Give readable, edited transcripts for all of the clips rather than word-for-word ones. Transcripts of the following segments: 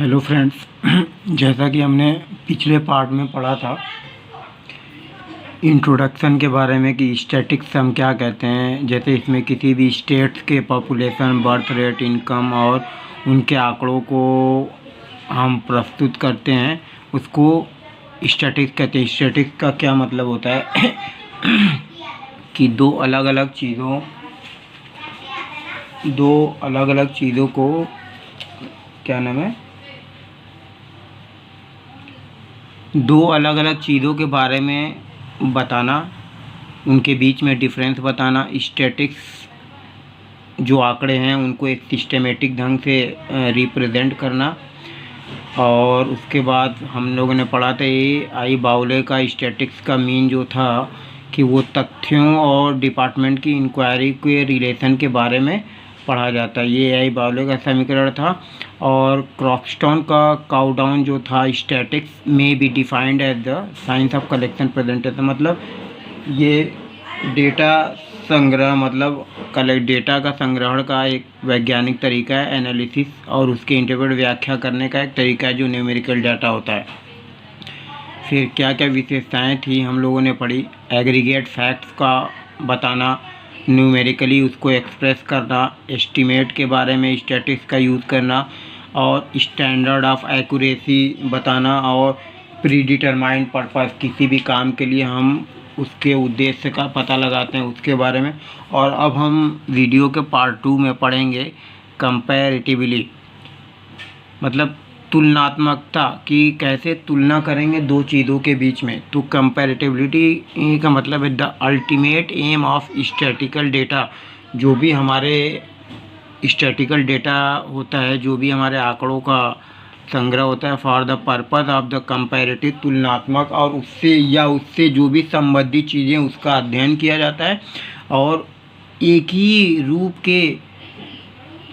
Hello friends. जैसा कि हमने पिछले पार्ट में पढ़ा था इंट्रोडक्शन के बारे में कि स्टैटिक्स हम क्या कहते हैं, जैसे इसमें किसी भी स्टेट्स के पॉपुलेशन, बर्थ रेट, इनकम और उनके आंकड़ों को हम प्रस्तुत करते हैं, उसको स्टैटिक्स कहते हैं। स्टैटिक्स का क्या मतलब होता है कि दो अलग अलग चीज़ों को क्या नाम है, दो अलग अलग चीज़ों के बारे में बताना, उनके बीच में डिफरेंस बताना। स्टैटिक्स जो आंकड़े हैं उनको एक सिस्टेमेटिक ढंग से रिप्रेजेंट करना। और उसके बाद हम लोगों ने पढ़ा था आई बाउले का स्टैटिक्स का मीन जो था कि वो तथ्यों और डिपार्टमेंट की इंक्वायरी के रिलेशन के बारे में पढ़ा जाता है। ये आई बाउले का समीकरण था। और क्रॉक्सटन का काउडाउन जो था, स्टैटिक्स में be defined as the science of collection presentation, मतलब ये डेटा संग्रह, मतलब डेटा का संग्रहण का एक वैज्ञानिक तरीका है, एनालिसिस और उसके इंटरप्रेट व्याख्या करने का एक तरीका है जो न्यूमेरिकल डाटा होता है। फिर क्या क्या विशेषताएं थी हम लोगों ने पढ़ी। एग्रीगेट फैक्ट्स का बताना, न्यूमेरिकली उसको एक्सप्रेस करना, एस्टीमेट के बारे में स्टैटिक्स का यूज़ करना, और स्टैंडर्ड ऑफ एक्यूरेसी बताना, और प्री डिटरमाइंड पर्पस, किसी भी काम के लिए हम उसके उद्देश्य का पता लगाते हैं, उसके बारे में। और अब हम वीडियो के पार्ट 2 में पढ़ेंगे कंपैरेटिवली, मतलब तुलनात्मकता की कैसे तुलना करेंगे दो चीज़ों के बीच में। तो कंपैरेटिबिलिटी का मतलब है the ultimate aim of statistical data. जो भी हमारे स्टैटिकल डेटा होता है, जो भी हमारे आंकड़ों का संग्रह होता है, for the purpose of the comparative, तुलनात्मक, और उससे जो भी संबंधित चीज़ें उसका अध्ययन किया जाता है। और एक ही रूप के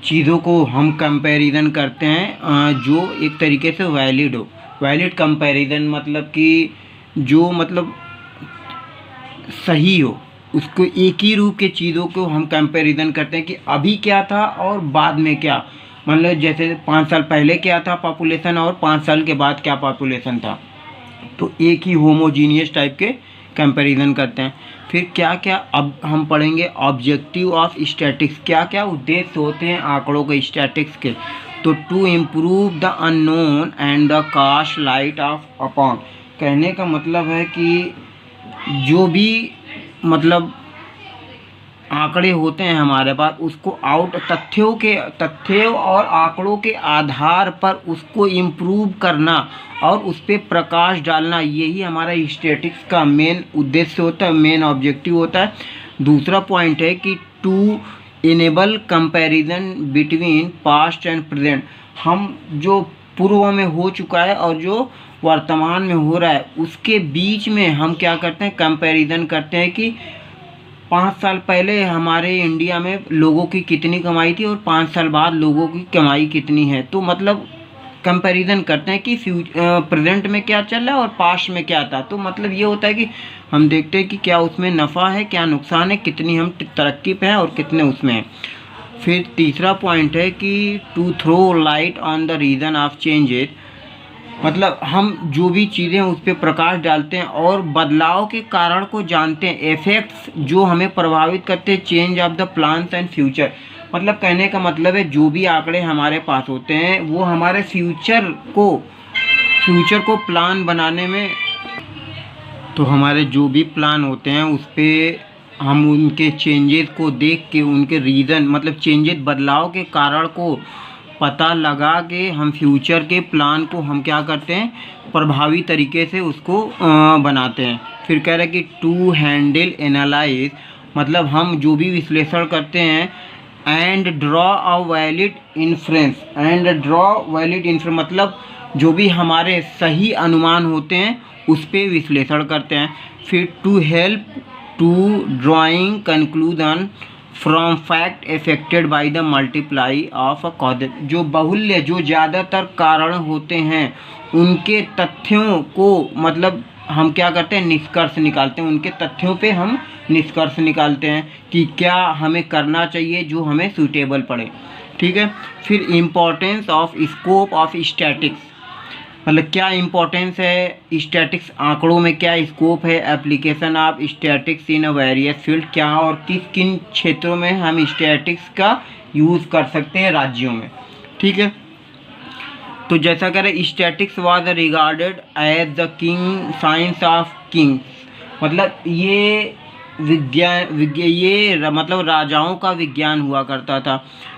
चीज़ों को हम कंपैरिजन करते हैं जो एक तरीके से वैलिड हो। वैलिड कंपैरिजन मतलब कि जो मतलब सही हो, उसको एक ही रूप के चीज़ों को हम कंपैरिजन करते हैं कि अभी क्या था और बाद में क्या। मतलब जैसे 5 साल पहले क्या था पॉपुलेशन और 5 साल के बाद क्या पॉपुलेशन था, तो एक ही होमोजीनियस टाइप के कंपैरिजन करते हैं। फिर क्या क्या अब हम पढ़ेंगे ऑब्जेक्टिव ऑफ स्टैटिक्स, क्या क्या उद्देश्य होते हैं आंकड़ों के, स्टैटिक्स के। तो to improve the unknown and the cast light of upon, कहने का मतलब है कि जो भी मतलब आंकड़े होते हैं हमारे पास, उसको तथ्यों और आंकड़ों के आधार पर उसको इम्प्रूव करना और उस पर प्रकाश डालना, यही हमारा स्टैटिक्स का मेन उद्देश्य होता है, मेन ऑब्जेक्टिव होता है। दूसरा पॉइंट है कि to enable comparison between past and present, हम जो पूर्व में हो चुका है और जो वर्तमान में हो रहा है उसके बीच में हम क्या करते हैं, कंपैरिजन करते हैं कि 5 साल पहले हमारे इंडिया में लोगों की कितनी कमाई थी और 5 साल बाद लोगों की कमाई कितनी है। तो मतलब कंपैरिजन करते हैं कि प्रेजेंट में क्या चल रहा है और पास्ट में क्या था। तो मतलब ये होता है कि हम देखते हैं कि क्या उसमें नफ़ा है, क्या नुकसान है, कितनी हम तरक्की पे हैं और कितने उसमें हैं। फिर तीसरा पॉइंट है कि to throw light on the reason of changes, मतलब हम जो भी चीज़ें उस पर प्रकाश डालते हैं और बदलाव के कारण को जानते हैं, इफेक्ट्स जो हमें प्रभावित करते हैं, change of the plans and future. मतलब कहने का मतलब है जो भी आंकड़े हमारे पास होते हैं वो हमारे फ्यूचर को प्लान बनाने में, तो हमारे जो भी प्लान होते हैं उस पर हम उनके चेंजेस को देख के, उनके रीज़न मतलब चेंजेस बदलाव के कारण को पता लगा के हम फ्यूचर के प्लान को हम क्या करते हैं, प्रभावी तरीके से उसको बनाते हैं। फिर कह रहे हैं कि टू हैंडल एनालाइज, मतलब हम जो भी विश्लेषण करते हैं, and draw a valid inference, मतलब जो भी हमारे सही अनुमान होते हैं उस पर विश्लेषण करते हैं। फिर to help to drawing conclusion from fact affected by the multiply of a cause, जो बाहुल्य, जो ज़्यादातर कारण होते हैं उनके तथ्यों को मतलब हम क्या करते हैं, निष्कर्ष निकालते हैं, उनके तथ्यों पे हम निष्कर्ष निकालते हैं कि क्या हमें करना चाहिए जो हमें सूटेबल पड़े। ठीक है। फिर importance of scope of statics, मतलब क्या इम्पोर्टेंस है स्टैटिक्स, आंकड़ों में क्या स्कोप है, application of statics in various field, क्या और किस किन क्षेत्रों में हम स्टैटिक्स का यूज़ कर सकते हैं राज्यों में, ठीक है। तो जैसा कह रहे statistics was regarded as the king science of kings, मतलब ये मतलब राजाओं का विज्ञान हुआ करता था।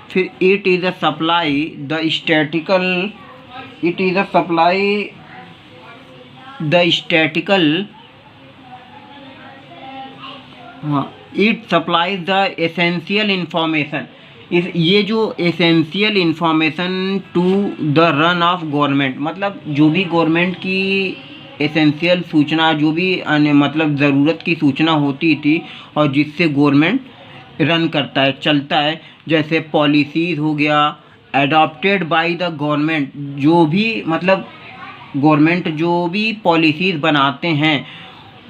फिर it is a supply the statistical, it is a supply the statistical, हाँ, it supplies the essential information, इस ये जो essential information to the run of government, मतलब जो भी गवर्नमेंट की एसेंशियल सूचना, जो भी मतलब ज़रूरत की सूचना होती थी और जिससे गवर्नमेंट रन करता है, चलता है, जैसे पॉलिसीज़ हो गया एडॉप्टेड बाय द गवर्नमेंट, जो भी मतलब गवर्नमेंट जो भी पॉलिसीज़ बनाते हैं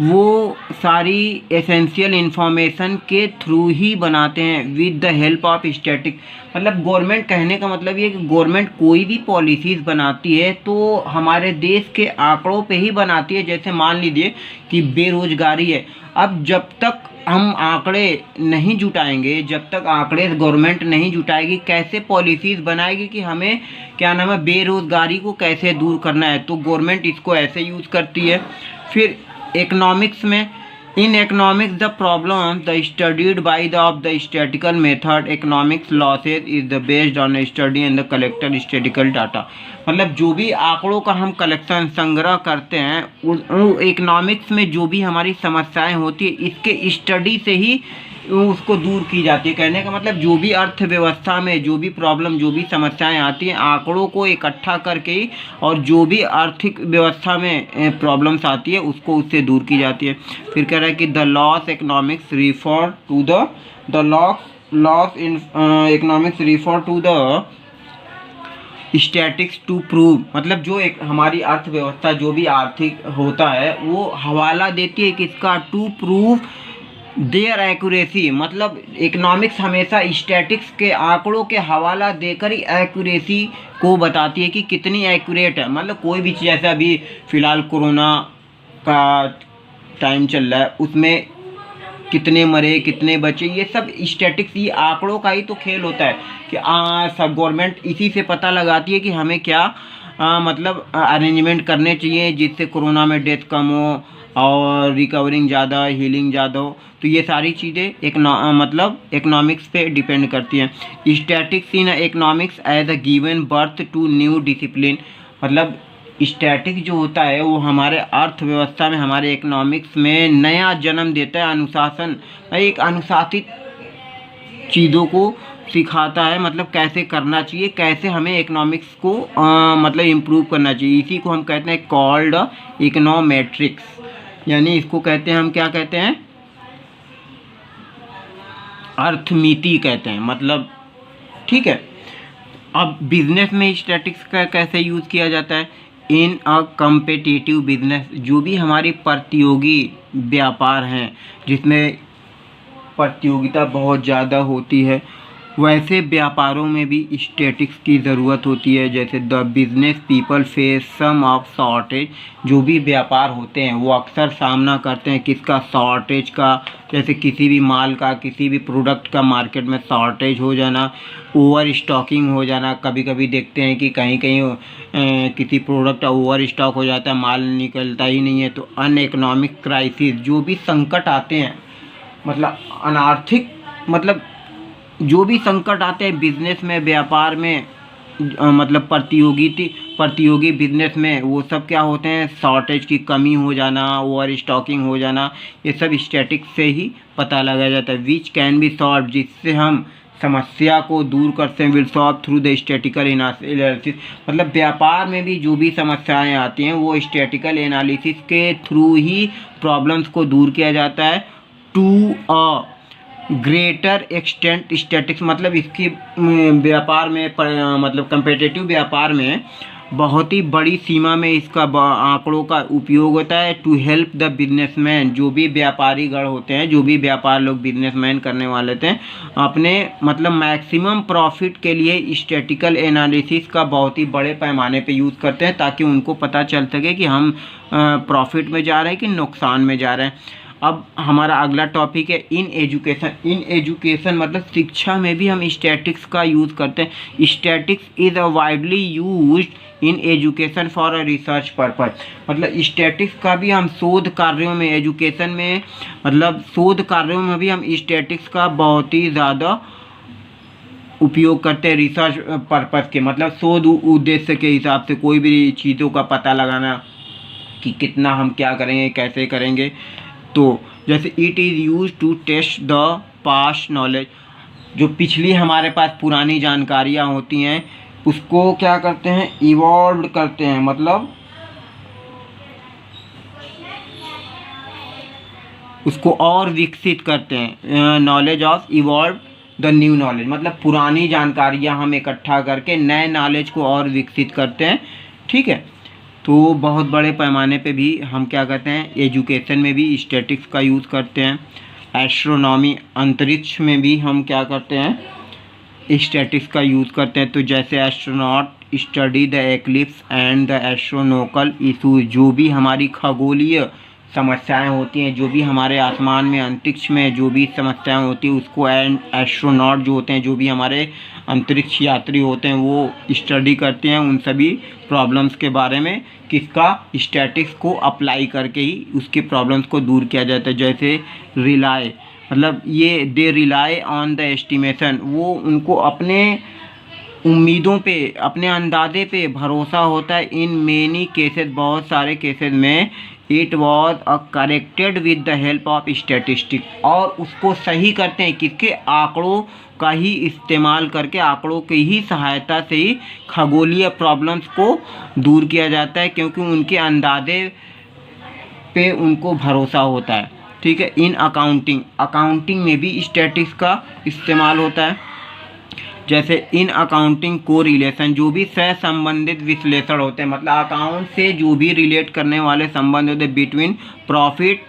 वो सारी एसेंशियल इंफॉर्मेशन के थ्रू ही बनाते हैं with the help of static, मतलब गवर्नमेंट कहने का मतलब ये कि गवर्नमेंट कोई भी पॉलिसीज़ बनाती है तो हमारे देश के आंकड़ों पे ही बनाती है। जैसे मान लीजिए कि बेरोजगारी है, अब जब तक हम आंकड़े नहीं जुटाएंगे, जब तक आंकड़े गवर्नमेंट नहीं जुटाएगी, कैसे पॉलिसीज़ बनाएगी कि हमें क्या नाम है बेरोजगारी को कैसे दूर करना है, तो गवर्नमेंट इसको ऐसे यूज़ करती है। फिर इकोनॉमिक्स में, in economics the problem the studied by the of the statistical method economics losses is the based on study and the collected statistical data, मतलब जो भी आंकड़ों का हम कलेक्शन संग्रह करते हैं इकोनॉमिक्स में जो भी हमारी समस्याएं होती है इसके स्टडी से ही उसको दूर की जाती है। कहने का मतलब जो भी अर्थव्यवस्था में जो भी प्रॉब्लम, जो भी समस्याएं आती हैं आंकड़ों को इकट्ठा करके ही, और जो भी आर्थिक व्यवस्था में प्रॉब्लम्स आती है उसको उससे दूर की जाती है। फिर कह रहा है कि the laws economics refer to the laws in economics refer to the statistics to prove, मतलब जो एक हमारी अर्थव्यवस्था जो भी आर्थिक होता है वो हवाला देती है किसका, टू प्रूव देयर एक्यूरेसी, मतलब इकोनॉमिक्स हमेशा स्टैटिक्स के आंकड़ों के हवाला देकर ही एक्यूरेसी को बताती है कि कितनी एक्यूरेट है, मतलब कोई भी चीज़, जैसे अभी फ़िलहाल कोरोना का टाइम चल रहा है उसमें कितने मरे कितने बचे, ये सब स्टैटिक्स, ये आंकड़ों का ही तो खेल होता है कि सब गवर्नमेंट इसी से पता लगाती है कि हमें क्या मतलब अरेंजमेंट करने चाहिए जिससे कोरोना में डेथ कम हो और रिकवरिंग ज़्यादा, हीलिंग ज़्यादा हो। तो ये सारी चीज़ें मतलब इकोनॉमिक्स पे डिपेंड करती हैं। Statistics in economics as a given birth to new discipline, मतलब स्टैटिक जो होता है वो हमारे अर्थव्यवस्था में, हमारे इकोनॉमिक्स में नया जन्म देता है। अनुशासन, एक अनुशासित चीज़ों को सिखाता है, मतलब कैसे करना चाहिए, कैसे हमें इकोनॉमिक्स को मतलब इम्प्रूव करना चाहिए। इसी को हम कहते हैं कॉल्ड इकोनोमेट्रिक्स, यानी इसको कहते हैं हम क्या कहते हैं, अर्थमिति कहते हैं, मतलब ठीक है। अब बिजनेस में स्टैटिक्स का कैसे यूज़ किया जाता है, इन अ कम्पिटिटिव बिजनेस, जो भी हमारी प्रतियोगी व्यापार हैं जिसमें प्रतियोगिता बहुत ज़्यादा होती है, वैसे व्यापारों में भी स्टैटिक्स की ज़रूरत होती है। जैसे the business people face some of shortage, जो भी व्यापार होते हैं वो अक्सर सामना करते हैं किसका, शॉर्टेज का, जैसे किसी भी माल का, किसी भी प्रोडक्ट का मार्केट में शॉर्टेज हो जाना, ओवर स्टॉकिंग हो जाना। कभी कभी देखते हैं कि कहीं कहीं किसी प्रोडक्ट ओवर स्टॉक हो जाता है, माल निकलता ही नहीं है। तो अनइकोनॉमिक क्राइसिस, जो भी संकट आते हैं, मतलब अनार्थिक, मतलब जो भी संकट आते हैं बिजनेस में, व्यापार में, मतलब प्रतियोगी बिजनेस में, वो सब क्या होते हैं, शॉर्टेज की कमी हो जाना, ओवर स्टॉकिंग हो जाना, ये सब स्टैटिक्स से ही पता लगाया जाता है। विच कैन बी सॉल्व, जिससे हम समस्या को दूर करते हैं, will solve through the statistical analysis, मतलब व्यापार में भी जो भी समस्याएं आती हैं वो स्टैटिकल एनालिसिस के थ्रू ही प्रॉब्लम्स को दूर किया जाता है। To a greater extent statistics, मतलब इसकी व्यापार में मतलब कम्पिटिटिव व्यापार में बहुत ही बड़ी सीमा में इसका आंकड़ों का उपयोग होता है टू हेल्प द बिजनेसमैन। जो भी व्यापारी गण होते हैं, जो भी व्यापार लोग बिजनेसमैन करने वाले थे, अपने मतलब मैक्सिमम प्रॉफिट के लिए स्टैटिकल एनालिसिस का बहुत ही बड़े पैमाने पे यूज़ करते हैं, ताकि उनको पता चल सके कि हम प्रॉफिट में जा रहे हैं कि नुकसान में जा रहे हैं। अब हमारा अगला टॉपिक है इन एजुकेशन। इन एजुकेशन मतलब शिक्षा में भी हम स्टैटिक्स का यूज़ करते हैं। Statics is a widely used in education for a research purpose. मतलब स्टैटिक्स का भी हम शोध कार्यों में, एजुकेशन में मतलब शोध कार्यों में भी हम स्टैटिक्स का बहुत ही ज़्यादा उपयोग करते हैं रिसर्च पर्पज़ के, मतलब शोध उद्देश्य के हिसाब से कोई भी चीज़ों का पता लगाना कि कितना हम क्या करेंगे, कैसे करेंगे। तो जैसे it is use to test the past knowledge. जो पिछली हमारे पास पुरानी जानकारियाँ होती हैं उसको क्या करते हैं, इवॉल्व करते हैं, मतलब उसको और विकसित करते हैं। Knowledge of evolve the new knowledge, मतलब पुरानी जानकारियाँ हम इकट्ठा करके नए नॉलेज को और विकसित करते हैं। ठीक है, तो बहुत बड़े पैमाने पे भी हम क्या करते हैं, एजुकेशन में भी स्टैटिक्स का यूज़ करते हैं। एस्ट्रोनॉमी, अंतरिक्ष में भी हम क्या करते हैं, स्टैटिक्स का यूज़ करते हैं। तो जैसे astronaut study the eclipse and the astronomical issues. जो भी हमारी खगोलीय समस्याएं होती हैं, जो भी हमारे आसमान में, अंतरिक्ष में जो भी समस्याएं होती हैं, उसको एस्ट्रोनॉट जो होते हैं, जो भी हमारे अंतरिक्ष यात्री होते हैं, वो स्टडी करते हैं उन सभी प्रॉब्लम्स के बारे में। किसका, स्टैटिक्स को अप्लाई करके ही उसके प्रॉब्लम्स को दूर किया जाता है। जैसे रिलाई, मतलब ये they rely on the estimation, वो उनको अपने उम्मीदों पे, अपने अंदाजे पे भरोसा होता है। इन मेनी केसेस, बहुत सारे केसेस में it was a corrected with the help of statistics, और उसको सही करते हैं किसके, आंकड़ों का ही इस्तेमाल करके, आंकड़ों की ही सहायता से ही खगोलीय प्रॉब्लम्स को दूर किया जाता है, क्योंकि उनके अंदाजे पे उनको भरोसा होता है। ठीक है, इन अकाउंटिंग, अकाउंटिंग में भी स्टैटिक्स का इस्तेमाल होता है। जैसे इन अकाउंटिंग को रिलेशन, जो भी सह संबंधित विश्लेषण होते हैं, मतलब अकाउंट से जो भी रिलेट करने वाले संबंध होते हैं बिटवीन प्रॉफिट,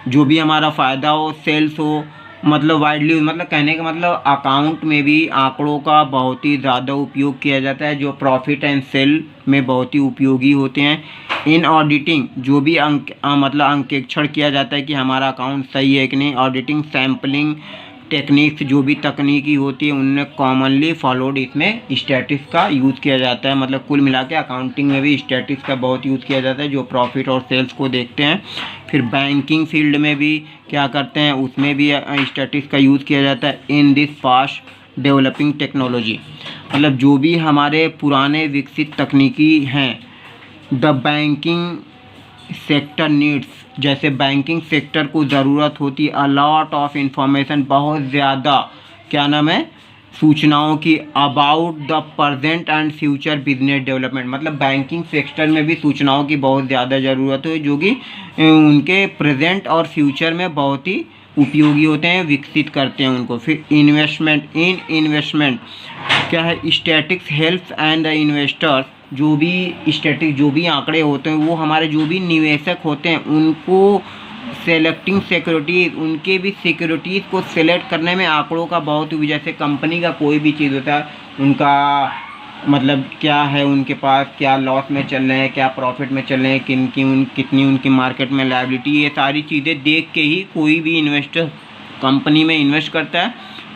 जो भी हमारा फ़ायदा हो, सेल्स हो, मतलब वाइडली, मतलब कहने का मतलब अकाउंट में भी आंकड़ों का बहुत ही ज़्यादा उपयोग किया जाता है, जो प्रॉफिट एंड सेल में बहुत ही उपयोगी होते हैं। इन ऑडिटिंग, जो भी मतलब अंकेक्षण किया जाता है कि हमारा अकाउंट सही है कि नहीं। ऑडिटिंग, सैम्पलिंग टेक्निक्स, जो भी तकनीकी होती है उनने कॉमनली फॉलोड, इसमें स्टैटिक्स का यूज़ किया जाता है। मतलब कुल मिला के अकाउंटिंग में भी स्टैटिक्स का बहुत यूज़ किया जाता है, जो प्रॉफिट और सेल्स को देखते हैं। फिर बैंकिंग फील्ड में भी क्या करते हैं, उसमें भी स्टैटिक्स का यूज़ किया जाता है। In this fast developing technology, मतलब जो भी हमारे पुराने विकसित तकनीकी हैं। द बैंकिंग सेक्टर नीड्स, जैसे बैंकिंग सेक्टर को ज़रूरत होती है अ लॉट ऑफ इंफॉर्मेशन, बहुत ज़्यादा क्या नाम है, सूचनाओं की, about the present and future business development. मतलब बैंकिंग सेक्टर में भी सूचनाओं की बहुत ज़्यादा ज़रूरत है, जो कि उनके प्रेजेंट और फ्यूचर में बहुत ही उपयोगी होते हैं, विकसित करते हैं उनको। फिर इन्वेस्टमेंट, इन इन्वेस्टमेंट क्या है, statics helps and the investors, जो भी स्टैटिक, जो भी आंकड़े होते हैं, वो हमारे जो भी निवेशक होते हैं उनको सेलेक्टिंग सिक्योरिटीज़, उनके भी सिक्योरिटीज़ को सेलेक्ट करने में आंकड़ों का बहुत, जैसे कंपनी का कोई भी चीज़ होता है, उनका मतलब क्या है, उनके पास क्या लॉस में चल रहे हैं, क्या प्रॉफिट में चल रहे हैं, कितनी उनकी मार्केट में लायबिलिटी, ये सारी चीज़ें देख के ही कोई भी इन्वेस्टर कंपनी में इन्वेस्ट करता है।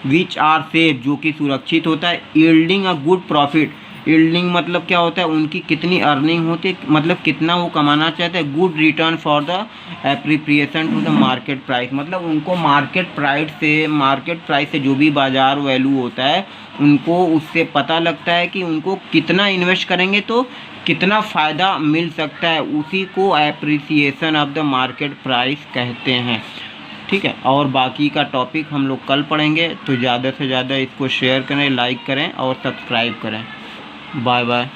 विच आर सेफ, जो कि सुरक्षित होता है। Yielding a good profit, yielding मतलब क्या होता है, उनकी कितनी अर्निंग होती है, मतलब कितना वो कमाना चाहते हैं। Good return for the appreciation to the market price, मतलब उनको मार्केट प्राइस से जो भी बाज़ार वैल्यू होता है, उनको उससे पता लगता है कि उनको कितना इन्वेस्ट करेंगे तो कितना फ़ायदा मिल सकता है, उसी को appreciation of the market price कहते हैं। ठीक है, और बाकी का टॉपिक हम लोग कल पढ़ेंगे। तो ज़्यादा से ज़्यादा इसको शेयर करें, लाइक करें और सब्सक्राइब करें। Bye bye.